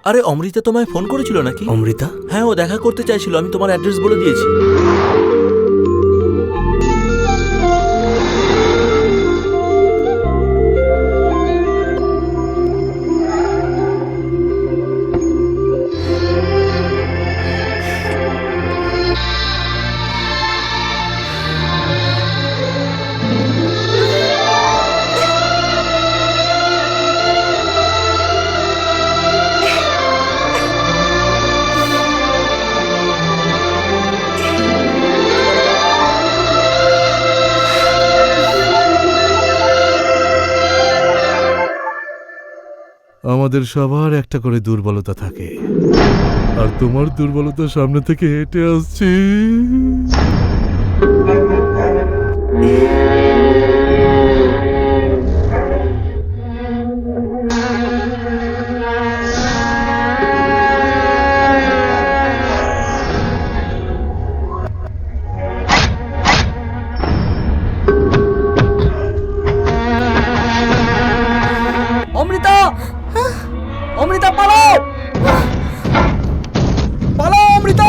আরে অমৃতা তোমায় ফোন করেছিল নাকি? অমৃতা? হ্যাঁ, ও দেখা করতে চাইছিল, আমি তোমার অ্যাড্রেস বলে দিয়েছি। আমাদের সবার একটা করে দুর্বলতা থাকে, আর তোমার দুর্বলতা সামনে থেকে হেঁটে আসছে। অমৃতা! অমৃতা পালাও! পালাও অমৃতা!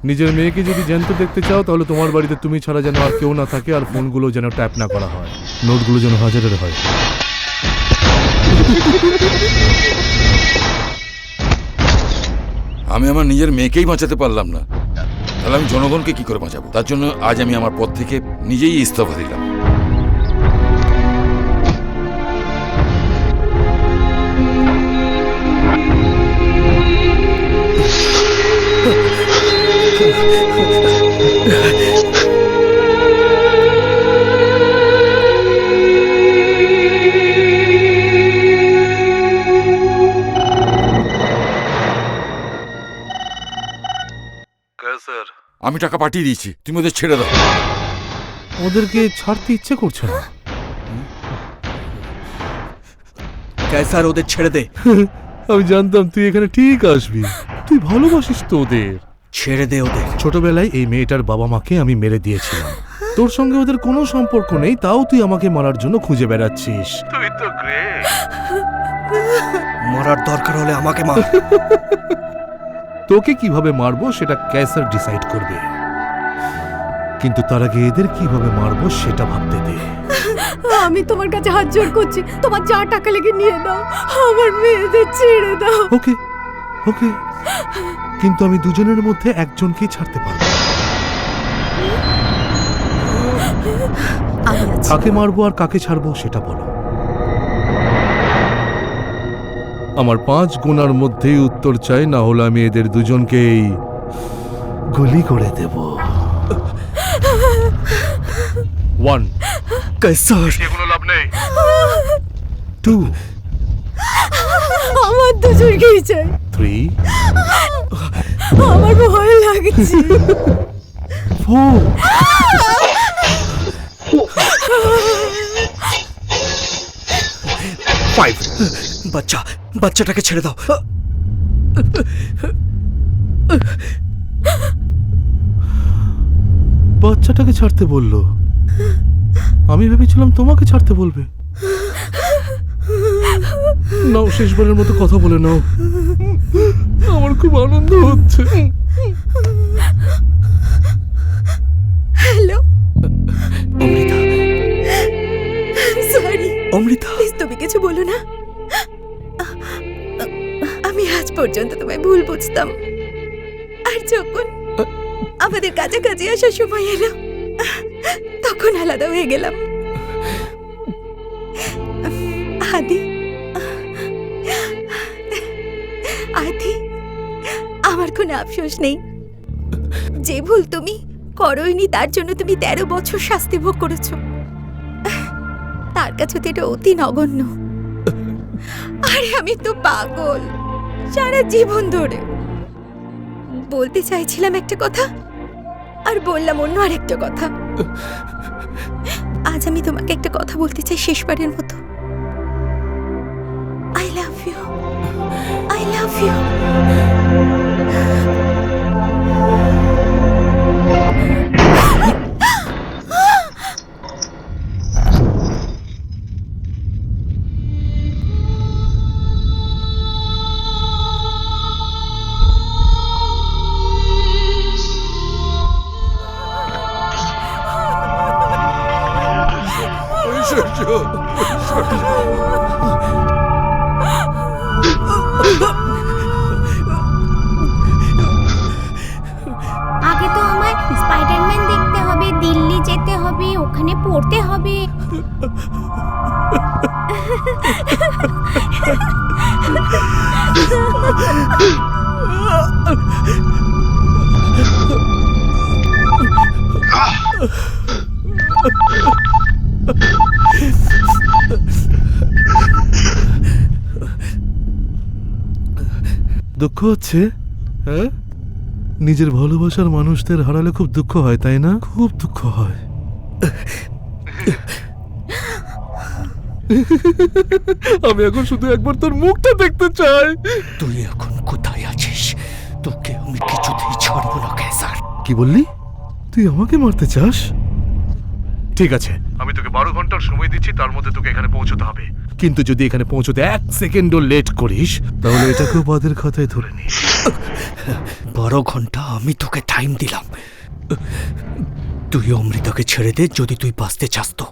নিজের মেয়েকে যদি জ্যান্ত দেখতে চাও তাহলে তোমার বাড়িতে তুমি ছাড়া যেন আর কেউ না থাকে, আর ফোনগুলো যেন ট্যাপ না করা হয়, নোটগুলো যেন হাজারের হয়। আমি আমার নিজের মেয়েকেই বাঁচাতে পারলাম না, তাহলে আমি জনগণকে কি করে বাঁচাবো? তার জন্য আজ আমি আমার পদ থেকে নিজেই ইস্তফা দিলাম। আমি টাকা পাঠিয়ে দিয়েছি, তুমি ওদের ছেড়ে দাও। ওদেরকে ছাড়তে ইচ্ছে করছে না। স্যার ওদের ছেড়ে দে। আমি জানতাম তুই এখানে ঠিক আসবি, তুই ভালোবাসিস তো ওদের। ছেড়ে দে ওদের। ছোটবেলায় এই মেয়েটার বাবা মাকে আমি মেরে দিয়েছিলাম, তোর সঙ্গে ওদের কোনো সম্পর্ক নেই, তাও তুই আমাকে মারার জন্য খুঁজে বেড়াচ্ছিস। তুই তো গ্রেট। মারার দরকার হলে আমাকে মার। তোকে কিভাবে মারবো সেটা ক্যাসার ডিসাইড করবে, কিন্তু তার আগে এদের কিভাবে মারবো সেটা ভাবতে দে। আমি তোমার কাছে হাত জোড় করছি, তোমার যা টাকা লেগে নিয়ে নাও, আমার মেয়েদের ছেড়ে দাও। ওকে ওকে, কিন্তু আমি দুজনের মধ্যে একজনকেই ছাড়তে পারবো। কাকে মারবো আর কাকে ছাড়বো সেটা বলো। আমার 5 গুণার মধ্যেই উত্তর চাই, না হলে আমি এদের দুজনকেই গুলি করে দেব। 1 স্যার কোনো লাভ নেই। 2 আমার দুজনকেই চাই। 3 আমার ভয় লাগছে। 4 5 বাচ্চাটাকে ছেড়ে দাও। বাচ্চাটাকে ছাড়তে বললো, আমি ভেবেছিলাম তোমাকে ছাড়তে বলবে। নাও, শেষবারের মতো কথা বলে নাও। আমার খুব আনন্দ হচ্ছে। Hello, Amrita, sorry, Amrita, please তুমি কিছু বলো না। আমি আজ পর্যন্ত তোমায় ভুল বুঝতাম, আর যখন আমাদের কাছাকাছি আসার সময় এলো তখন আলাদা হয়ে গেলাম। আদি, আদি, আমার কোনো আফসোস নেই। যে ভুল তুমি করোইনি তার জন্য তুমি 13 বছর শাস্তি ভোগ করেছো। তার কাছে তো এটা অতি নগণ্য। আরে আমি তো পাগল সারা জীবন ধরে। বলতে চাইছিলাম একটা কথা আর বললাম অন্য আরেকটা কথা। আজ আমি তোমাকে একটা কথা বলতে চাই শেষবারের মতো। I love you, I love you. Aishwarya, Aishwarya. আগে তো আমায় স্পাইডারম্যান দেখতে হবে, দিল্লি যেতে হবে, ওখানে পড়তে হবে। দুঃখ হচ্ছে? হ্যাঁ, নিজের ভালোবাসার মানুষদের হারালে খুব দুঃখ হয়, তাই না? খুব দুঃখ হয়। আমি এখন শুধু একবার তোর মুখটা দেখতে চাই। তুই এখন কোথায় আছিস? তোকে আমি কিছুতেই ছাড়বো না কেসার। কি বললি? তুই আমাকে মারতে চাস? ঠিক আছে, আমি তোকে 12 ঘন্টার সময় দিচ্ছি, তার মধ্যে তোকে এখানে পৌঁছতে হবে। কিন্তু যদি এখানে পৌঁছতে 1 সেকেন্ডও লেট করিস তাহলে এটাকেও বাদের খাতায় ধরে নিস। 12 ঘন্টা আমি তোকে টাইম দিলাম। তুই অমৃতাকে ছেড়ে দে যদি তুই বাঁচতে চাস তো।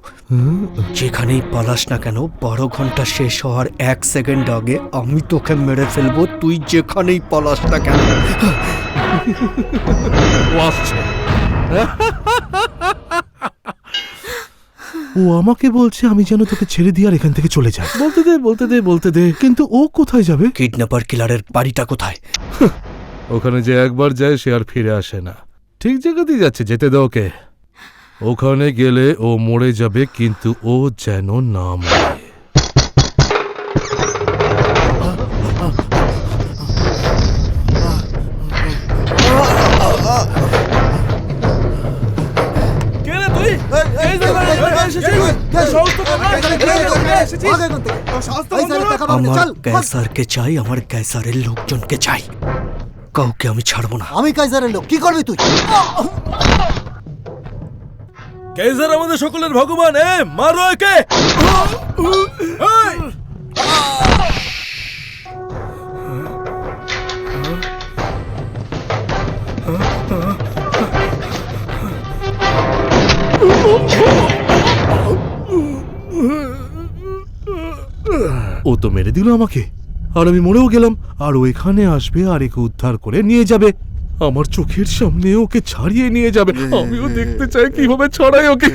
যেখানেই পালাস না কেন 12 ঘন্টা শেষ হওয়ার 1 সেকেন্ড আগে আমি তোকে মেরে ফেলবো, তুই যেখানেই পালাস না কেন। ও আসছে। ও আমাকে বলছে আমি যেন তোকে ছেড়ে দিয়ে আর এখান থেকে চলে যাই। বলতে দে, বলতে দে, বলতে দে। কিন্তু ও কোথায় যাবে? কিডন্যাপার কিলারের বাড়িটা কোথায়? ওখানে যে একবার যায় সে আর ফিরে আসে না। ঠিক জায়গাতেই যাচ্ছে, যেতে দাও ওকে। ওখানে গেলে ও মরে যাবে, কিন্তু ও যেন না মরে। আমার ক্যাসারকে চাই, আমার ক্যাসারের লোকজনকে চাই। কাউকে আমি ছাড়বো না। আমি কাইজারের লোক, কি করবি তুই? কেইজার আমাদের সকলের ভগবান, মারো একে। ও তো মেরে দিল আমাকে, আর আমি মরেও গেলাম। আর ও এখানে আসবে আর একে উদ্ধার করে নিয়ে যাবে। আমার চোখের সামনে ওকে ছাড়িয়ে নিয়ে যাবে। আমিও দেখতে চাই কিভাবে ছড়ায় ওকে।